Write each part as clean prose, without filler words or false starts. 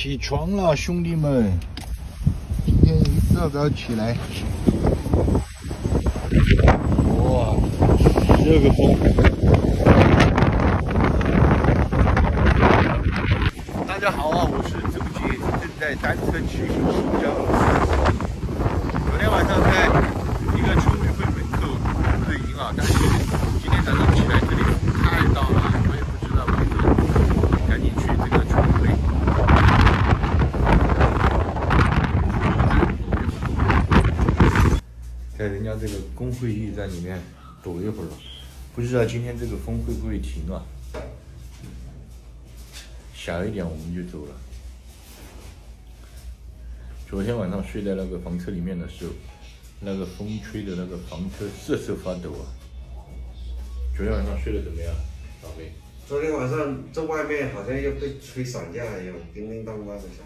起床了，兄弟们！今天一大早起来，哇，这个风！大家好啊，我是周杰，正在单车骑行新疆。昨天晚上在一个村委会门口露营啊，但是今天早上起来这里风太大了，我也不知道为什么，赶紧去这个村委会。在人家这个工会驿站里面躲一会儿了，不知道今天这个风会不会停啊？小一点我们就走了。昨天晚上睡在那个房车里面的时候，那个风吹的那个房车瑟瑟发抖啊。昨天晚上睡得怎么样，宝贝？昨天晚上这外面好像又被吹散架一样，叮叮当当的响。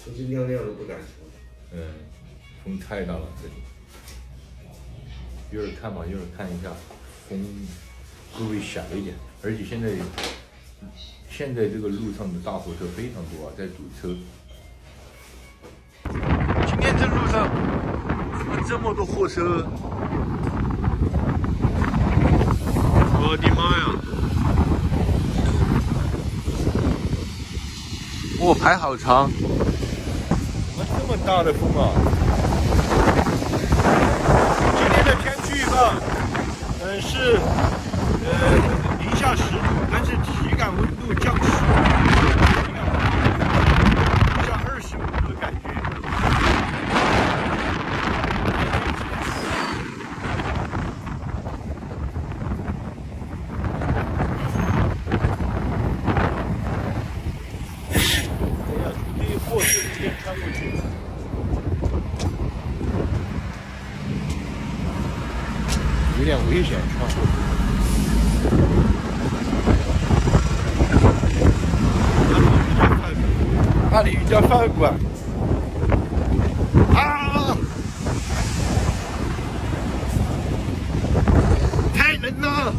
出去尿尿都不敢出。风太大了这里。一会儿看吧，一会儿看一下风会不会小一点。而且现在这个路上的大货车非常多啊，在堵车。今天这路上怎么这么多货车？我的妈呀！哇，排好长！怎么这么大的风啊？今天的天气预报，是零下10度，但是体感温度降10度，像25度的感觉。这些货车之间穿过去。有点危险，穿过去。那里有家饭馆。啊！太冷了。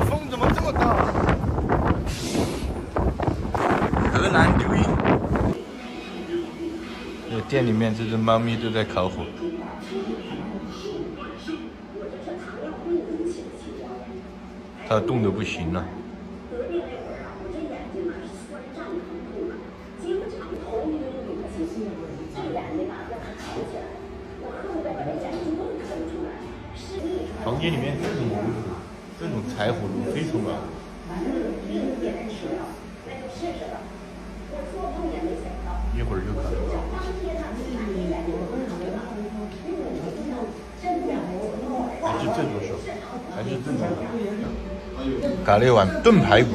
风怎么这么大？荷兰丢鹰。这店里面这只猫咪都在烤火。它冻得不行了。房间里面这种柴火炉非常好。一会儿就烤了。还是这种手，还是这种手。搞了一碗炖排骨，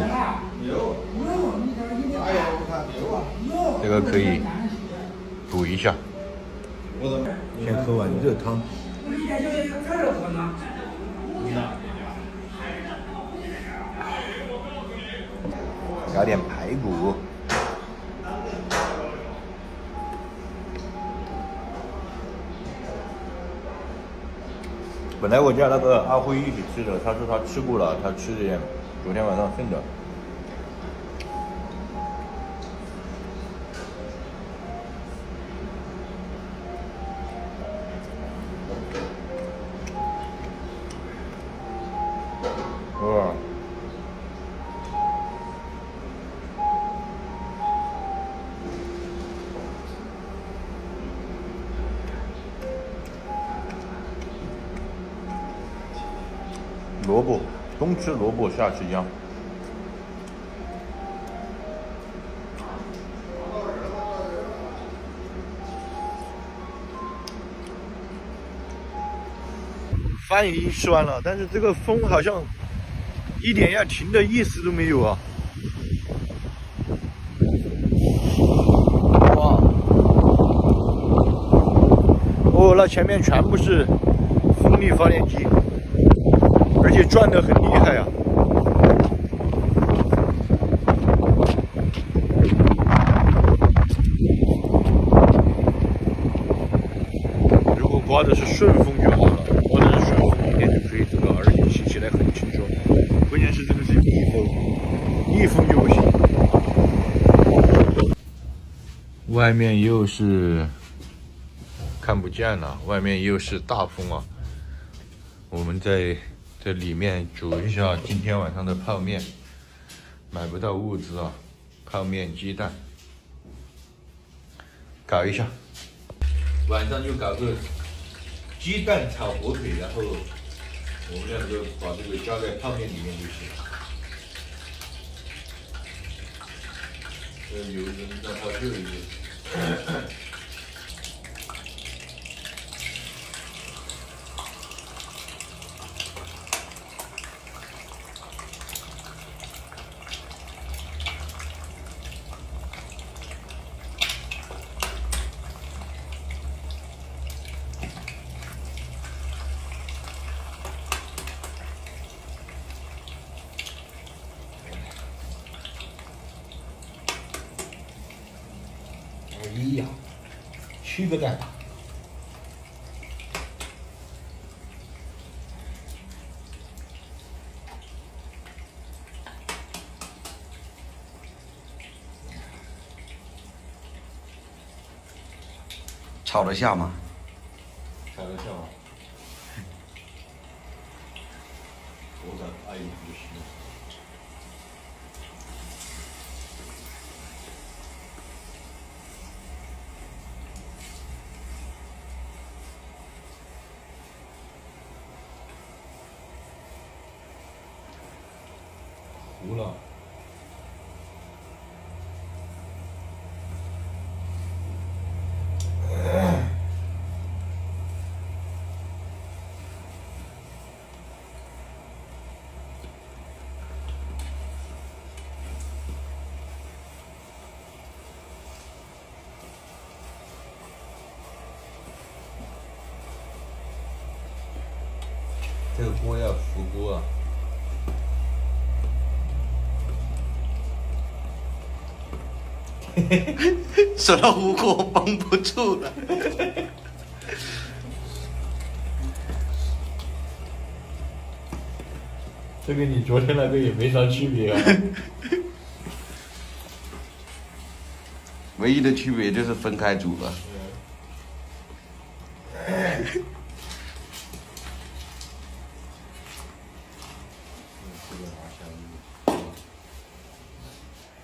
这个可以补一下。先喝碗热汤。加点排骨。本来我叫那个阿辉一起吃的，他说他吃过了，他吃了点昨天晚上剩的。哇！萝卜，冬吃萝卜，夏吃姜。饭已经吃完了，但是这个风好像一点要停的意思都没有啊！哇！哦，那前面全部是风力发电机。而且转得很厉害啊！刮的是顺风就好了，刮的是顺风一点就可以这个耳机骑起来很轻松。关键是这个是逆风就不行。外面又是看不见了，外面又是大风啊！我们在这里面煮一下今天晚上的泡面，买不到物资啊，泡面、鸡蛋，搞一下。晚上就搞个鸡蛋炒火腿，然后我们两个把这个加在泡面里面就行。有人让它热一热。哎呀，7个蛋。炒得下吗？炒得下吗？我的爱不行。糊了。这个锅要浮锅啊。说到糊锅绷不住了。这跟你昨天那个也没啥区别啊。唯一的区别就是分开煮了。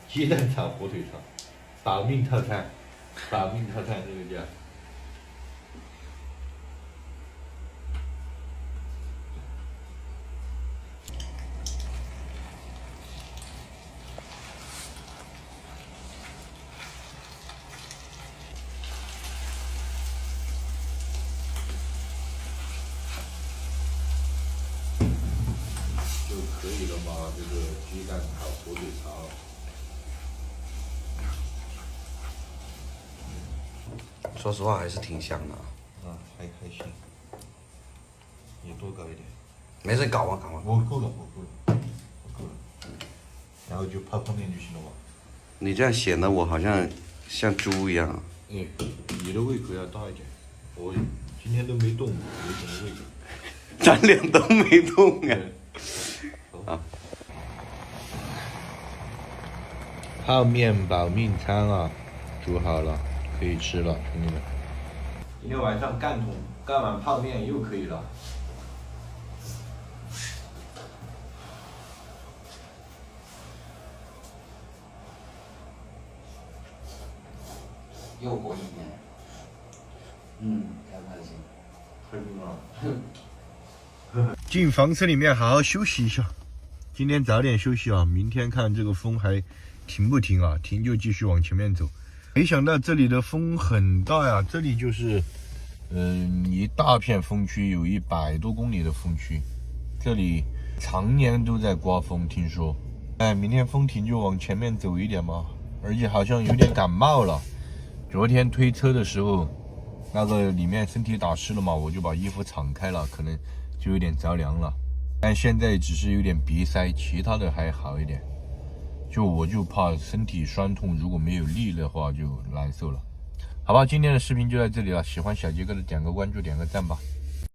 鸡蛋炒火腿肠，保命套餐，保命套餐这个叫。就可以了嘛，这个鸡蛋炒火腿肠。说实话还是挺香的。啊，还行，也多搞一点。没事，搞吧搞吧。我够了，我够了，我够了。然后就泡泡面就行了嘛。你这样显得我好像像猪一样。哎，你的胃口要大一点。我今天都没动，没什么胃口。咱俩都没动啊。啊。泡面保命餐啊，煮好了，可以吃了，兄弟们。今天晚上干碗泡面又可以了。又过一年。开心。开心啊！进房车里面好好休息一下。今天早点休息啊，明天看这个风还停不停啊？停就继续往前面走。没想到这里的风很大呀，这里就是一大片风区，有100多公里的风区，这里常年都在刮风，听说。哎，明天风停就往前面走一点嘛，而且好像有点感冒了。昨天推车的时候，那个里面身体打湿了嘛，我就把衣服敞开了，可能就有点着凉了。但现在只是有点鼻塞，其他的还好一点。我就怕身体酸痛，如果没有力的话就难受了。好吧，今天的视频就在这里了，喜欢小杰哥的点个关注，点个赞吧。